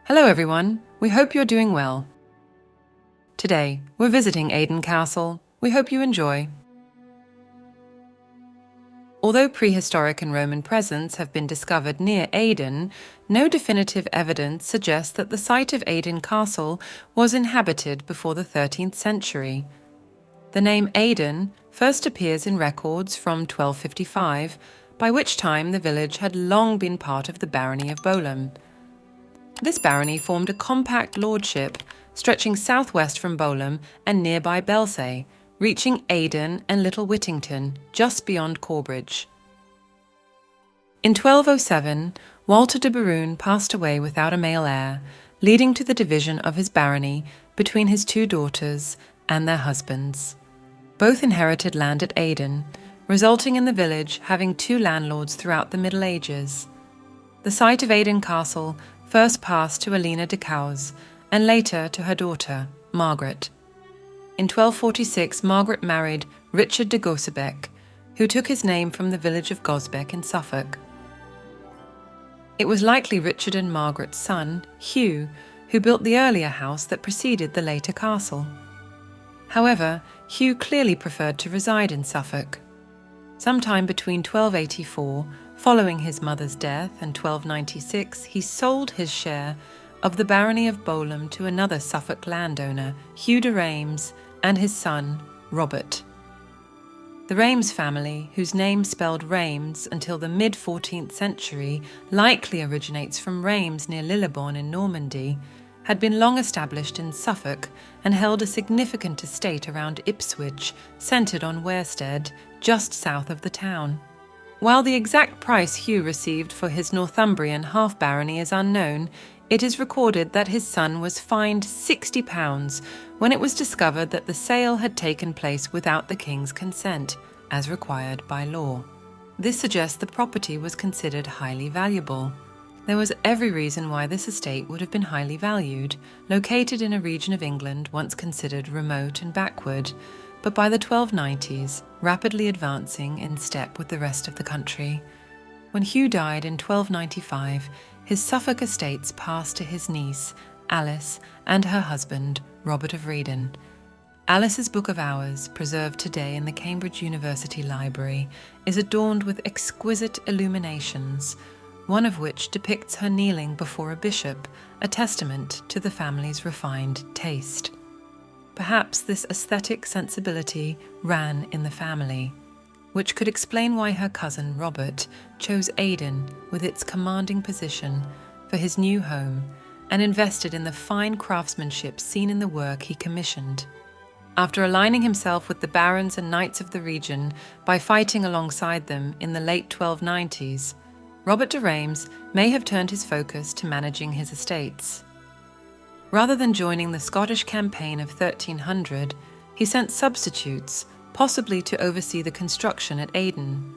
Hello everyone, we hope you're doing well. Today, we're visiting Aydon Castle. We hope you enjoy. Although prehistoric and Roman presents have been discovered near Aydon, no definitive evidence suggests that the site of Aydon Castle was inhabited before the 13th century. The name Aydon first appears in records from 1255, by which time the village had long been part of the barony of Bolham. This barony formed a compact lordship stretching southwest from Bolham and nearby Belsay, reaching Aydon and Little Whittington just beyond Corbridge. In 1207, Walter de Boron passed away without a male heir, leading to the division of his barony between his two daughters and their husbands. Both inherited land at Aydon, resulting in the village having two landlords throughout the Middle Ages. The site of Aydon Castle first passed to Alina de Cowes and later to her daughter, Margaret. In 1246, Margaret married Richard de Gossebec, who took his name from the village of Gosbec in Suffolk. It was likely Richard and Margaret's son, Hugh, who built the earlier house that preceded the later castle. However, Hugh clearly preferred to reside in Suffolk. Sometime between 1284, following his mother's death, and 1296, he sold his share of the barony of Bolham to another Suffolk landowner, Hugh de Reims, and his son, Robert. The Reims family, whose name spelled Reims until the mid-14th century, likely originates from Reims near Lillebonne in Normandy, had been long established in Suffolk and held a significant estate around Ipswich, centred on Wearstead, just south of the town. While the exact price Hugh received for his Northumbrian half-barony is unknown, it is recorded that his son was fined £60 when it was discovered that the sale had taken place without the king's consent, as required by law. This suggests the property was considered highly valuable. There was every reason why this estate would have been highly valued, located in a region of England once considered remote and backward, but by the 1290s, rapidly advancing in step with the rest of the country. When Hugh died in 1295, his Suffolk estates passed to his niece, Alice, and her husband, Robert of Redon. Alice's Book of Hours, preserved today in the Cambridge University Library, is adorned with exquisite illuminations, one of which depicts her kneeling before a bishop, a testament to the family's refined taste. Perhaps this aesthetic sensibility ran in the family, which could explain why her cousin Robert chose Aydon with its commanding position for his new home and invested in the fine craftsmanship seen in the work he commissioned. After aligning himself with the barons and knights of the region by fighting alongside them in the late 1290s, Robert de Reims may have turned his focus to managing his estates. Rather than joining the Scottish campaign of 1300, he sent substitutes, possibly to oversee the construction at Aydon.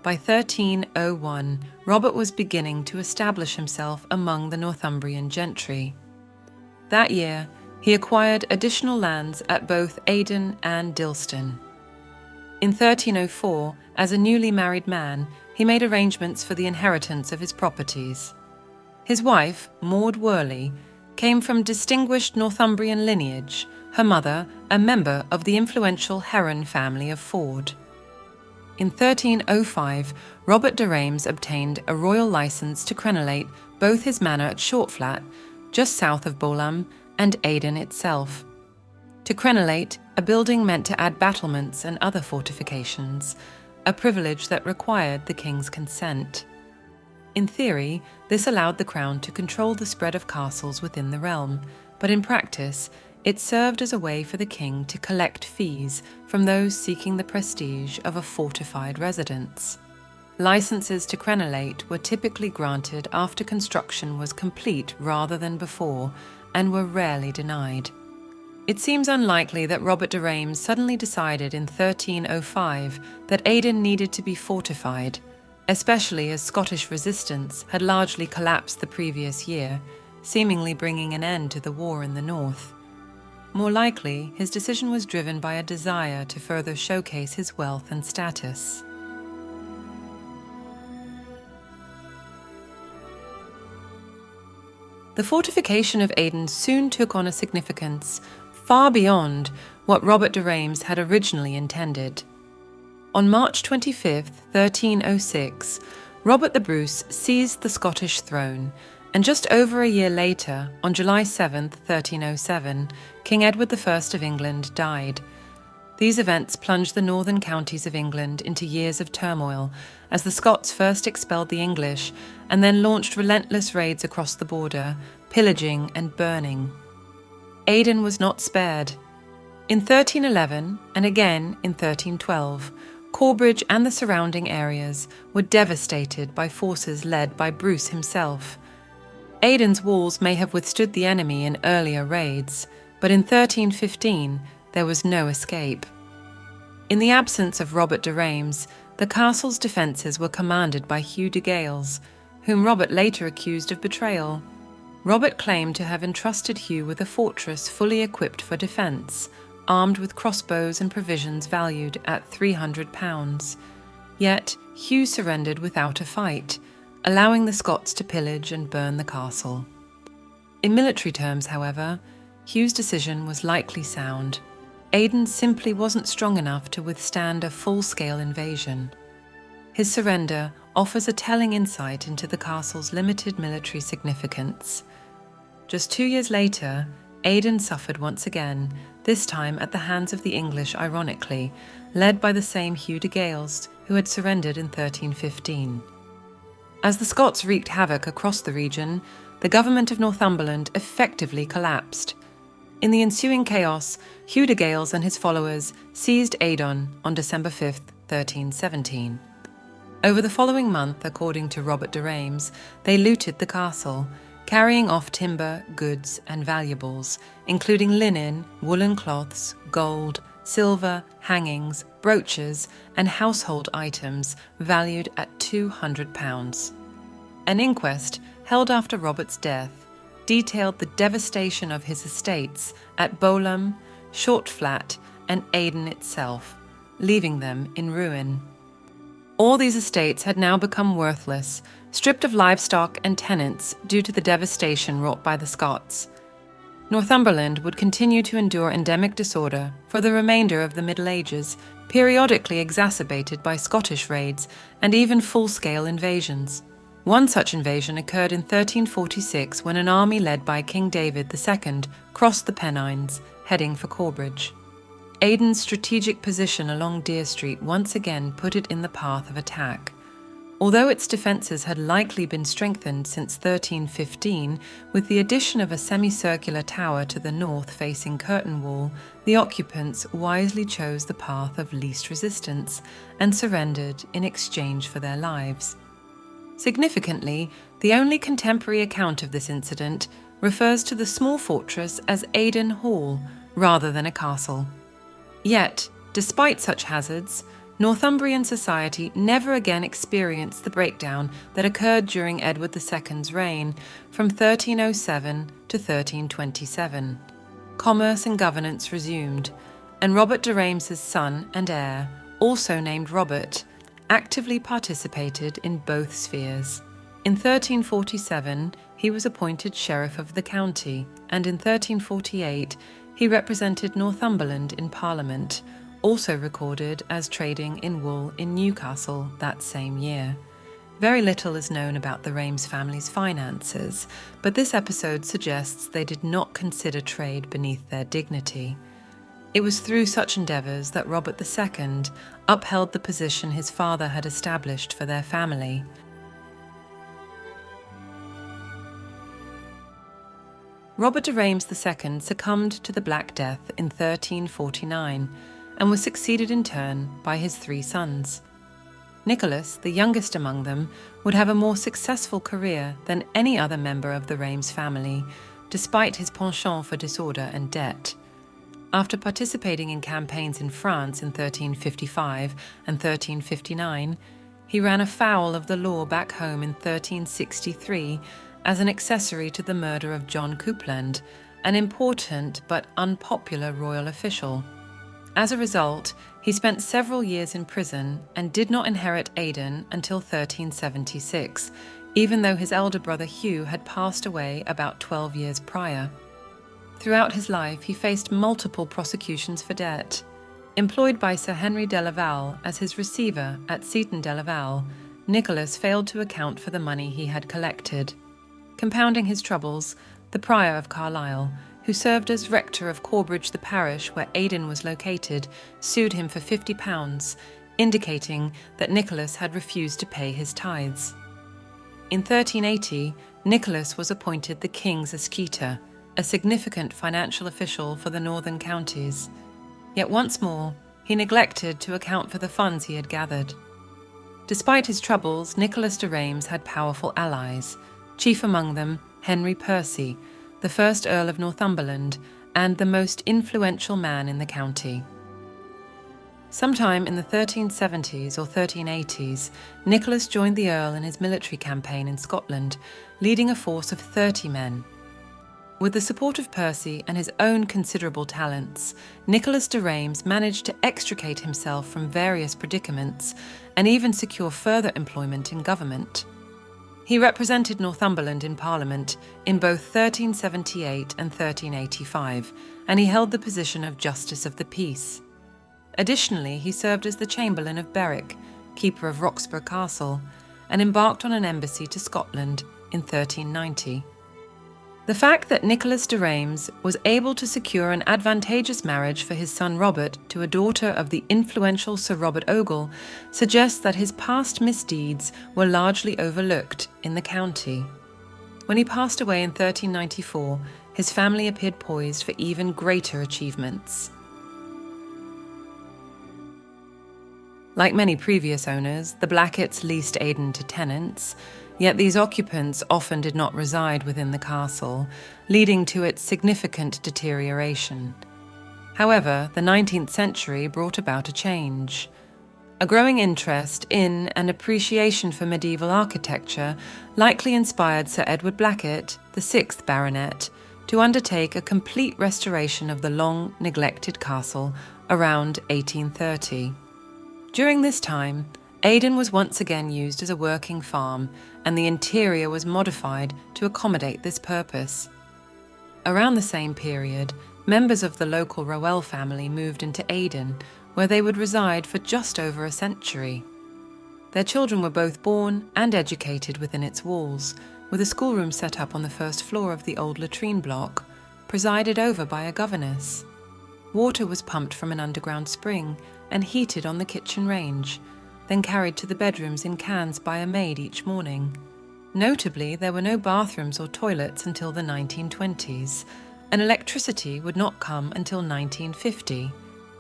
By 1301, Robert was beginning to establish himself among the Northumbrian gentry. That year, he acquired additional lands at both Aydon and Dilston. In 1304, as a newly married man, he made arrangements for the inheritance of his properties. His wife, Maud Worley, came from distinguished Northumbrian lineage, her mother a member of the influential Heron family of Ford. In 1305, Robert de Reims obtained a royal licence to crenellate both his manor at Shortflat, just south of Bolham, and Aydon itself. To crenellate, a building meant to add battlements and other fortifications, a privilege that required the king's consent. In theory, this allowed the crown to control the spread of castles within the realm, but in practice, it served as a way for the king to collect fees from those seeking the prestige of a fortified residence. Licenses to crenellate were typically granted after construction was complete rather than before, and were rarely denied. It seems unlikely that Robert de Reims suddenly decided in 1305 that Aydon needed to be fortified, especially as Scottish resistance had largely collapsed the previous year, seemingly bringing an end to the war in the north. More likely, his decision was driven by a desire to further showcase his wealth and status. the fortification of Aydon soon took on a significance far beyond what Robert de Reims had originally intended. On March 25, 1306, Robert the Bruce seized the Scottish throne, and just over a year later, on July 7, 1307, King Edward I of England died. These events plunged the northern counties of England into years of turmoil as the Scots first expelled the English and then launched relentless raids across the border, pillaging and burning. Aydon was not spared. In 1311 and again in 1312, Corbridge and the surrounding areas were devastated by forces led by Bruce himself. Aydon's walls may have withstood the enemy in earlier raids, but in 1315 there was no escape. In the absence of Robert de Reims, the castle's defences were commanded by Hugh de Gales, whom Robert later accused of betrayal. Robert claimed to have entrusted Hugh with a fortress fully equipped for defence, armed with crossbows and provisions valued at £300. Yet Hugh surrendered without a fight, allowing the Scots to pillage and burn the castle. In military terms, however, Hugh's decision was likely sound. Aydon simply wasn't strong enough to withstand a full-scale invasion. His surrender offers a telling insight into the castle's limited military significance. Just 2 years later, Aydon suffered once again, this time at the hands of the English ironically, led by the same Hugh de Gales who had surrendered in 1315. As the Scots wreaked havoc across the region, the government of Northumberland effectively collapsed. In the ensuing chaos, Hugh de Gales and his followers seized Aydon on December 5, 1317. Over the following month, according to Robert de Reims, they looted the castle, carrying off timber, goods, and valuables, including linen, woolen cloths, gold, silver, hangings, brooches, and household items valued at £200. An inquest, held after Robert's death, detailed the devastation of his estates at Bowlam, Shortflat, and Aydon itself, leaving them in ruin. All these estates had now become worthless, stripped of livestock and tenants due to the devastation wrought by the Scots. Northumberland would continue to endure endemic disorder for the remainder of the Middle Ages, periodically exacerbated by Scottish raids and even full-scale invasions. One such invasion occurred in 1346 when an army led by King David II crossed the Pennines, heading for Corbridge. Aydon's strategic position along Deer Street once again put it in the path of attack. Although its defences had likely been strengthened since 1315, with the addition of a semicircular tower to the north facing Curtain Wall, the occupants wisely chose the path of least resistance and surrendered in exchange for their lives. Significantly, the only contemporary account of this incident refers to the small fortress as Aydon Hall rather than a castle. Yet, despite such hazards, Northumbrian society never again experienced the breakdown that occurred during Edward II's reign from 1307 to 1327. Commerce and governance resumed, and Robert de Reims's son and heir, also named Robert, actively participated in both spheres. In 1347, he was appointed Sheriff of the county, and in 1348, he represented Northumberland in Parliament, also recorded as trading in wool in Newcastle that same year. Very little is known about the Reims family's finances, but this episode suggests they did not consider trade beneath their dignity. It was through such endeavours that Robert II upheld the position his father had established for their family. Robert de Reims II succumbed to the Black Death in 1349 and was succeeded in turn by his 3 sons. Nicholas, the youngest among them, would have a more successful career than any other member of the Reims family, despite his penchant for disorder and debt. After participating in campaigns in France in 1355 and 1359, he ran afoul of the law back home in 1363 as an accessory to the murder of John Coupland, an important but unpopular royal official. As a result, he spent several years in prison and did not inherit Aydon until 1376, even though his elder brother Hugh had passed away about 12 years prior. Throughout his life, he faced multiple prosecutions for debt. Employed by Sir Henry de Laval as his receiver at Seaton de Laval, Nicholas failed to account for the money he had collected. Compounding his troubles, the prior of Carlisle, who served as rector of Corbridge, the parish where Aydon was located, sued him for £50, indicating that Nicholas had refused to pay his tithes. In 1380, Nicholas was appointed the king's escheator, a significant financial official for the northern counties. Yet once more, he neglected to account for the funds he had gathered. Despite his troubles, Nicholas de Reims had powerful allies, chief among them Henry Percy, the first Earl of Northumberland and the most influential man in the county. Sometime in the 1370s or 1380s, Nicholas joined the Earl in his military campaign in Scotland, leading a force of 30 men. With the support of Percy and his own considerable talents, Nicholas de Reims managed to extricate himself from various predicaments and even secure further employment in government. He represented Northumberland in Parliament in both 1378 and 1385, and he held the position of Justice of the Peace. Additionally, he served as the Chamberlain of Berwick, keeper of Roxburgh Castle, and embarked on an embassy to Scotland in 1390. The fact that Nicholas de Reims was able to secure an advantageous marriage for his son Robert to a daughter of the influential Sir Robert Ogle suggests that his past misdeeds were largely overlooked in the county. When he passed away in 1394, his family appeared poised for even greater achievements. Like many previous owners, the Blacketts leased Aydon to tenants, yet these occupants often did not reside within the castle, leading to its significant deterioration. However, the 19th century brought about a change. A growing interest in and appreciation for medieval architecture likely inspired Sir Edward Blackett, the 6th Baronet, to undertake a complete restoration of the long-neglected castle around 1830. During this time, Aydon was once again used as a working farm, and the interior was modified to accommodate this purpose. Around the same period, members of the local Rowell family moved into Aydon, where they would reside for just over a century. Their children were both born and educated within its walls, with a schoolroom set up on the first floor of the old latrine block, presided over by a governess. Water was pumped from an underground spring and heated on the kitchen range, then carried to the bedrooms in cans by a maid each morning. Notably, there were no bathrooms or toilets until the 1920s, and electricity would not come until 1950.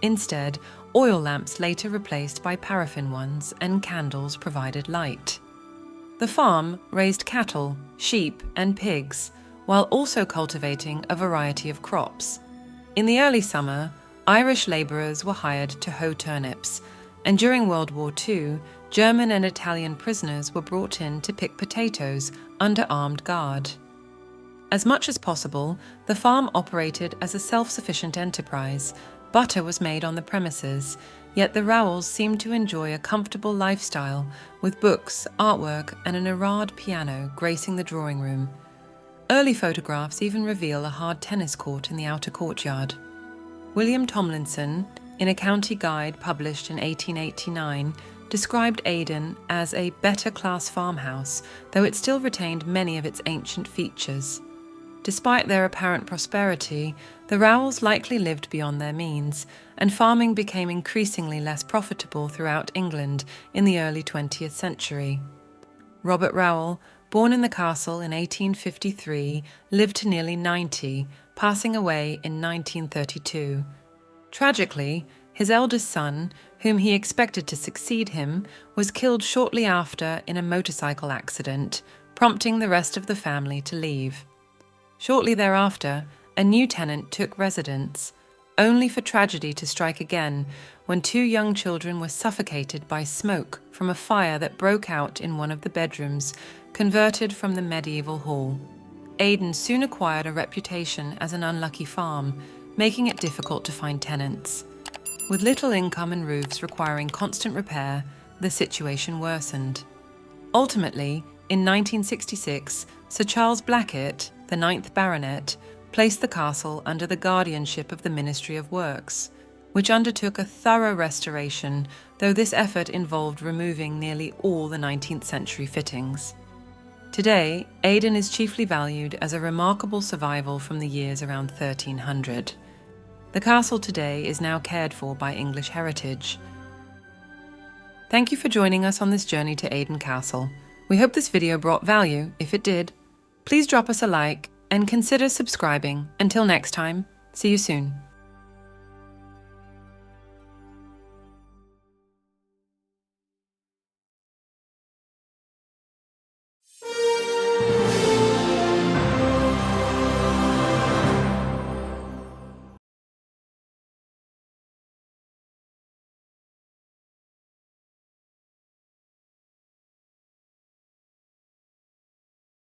Instead, oil lamps later replaced by paraffin ones, and candles provided light. The farm raised cattle, sheep, and pigs, while also cultivating a variety of crops. In the early summer, Irish labourers were hired to hoe turnips, and during World War II, German and Italian prisoners were brought in to pick potatoes under armed guard. As much as possible, the farm operated as a self-sufficient enterprise. Butter was made on the premises, yet the Rowells seemed to enjoy a comfortable lifestyle, with books, artwork, and an Erard piano gracing the drawing room. Early photographs even reveal a hard tennis court in the outer courtyard. William Tomlinson, in a county guide published in 1889, described Aydon as a better-class farmhouse, though it still retained many of its ancient features. Despite their apparent prosperity, the Rowells likely lived beyond their means, and farming became increasingly less profitable throughout England in the early 20th century. Robert Rowell, born in the castle in 1853, lived to nearly 90, passing away in 1932. Tragically, his eldest son, whom he expected to succeed him, was killed shortly after in a motorcycle accident, prompting the rest of the family to leave. Shortly thereafter, a new tenant took residence, only for tragedy to strike again when 2 young children were suffocated by smoke from a fire that broke out in one of the bedrooms, converted from the medieval hall. Aydon soon acquired a reputation as an unlucky farm, making it difficult to find tenants. With little income and roofs requiring constant repair, the situation worsened. Ultimately, in 1966, Sir Charles Blackett, the 9th Baronet, placed the castle under the guardianship of the Ministry of Works, which undertook a thorough restoration, though this effort involved removing nearly all the 19th century fittings. Today, Aydon is chiefly valued as a remarkable survival from the years around 1300. The castle today is now cared for by English Heritage. Thank you for joining us on this journey to Aydon Castle. We hope this video brought value. If it did, please drop us a like and consider subscribing. Until next time, see you soon.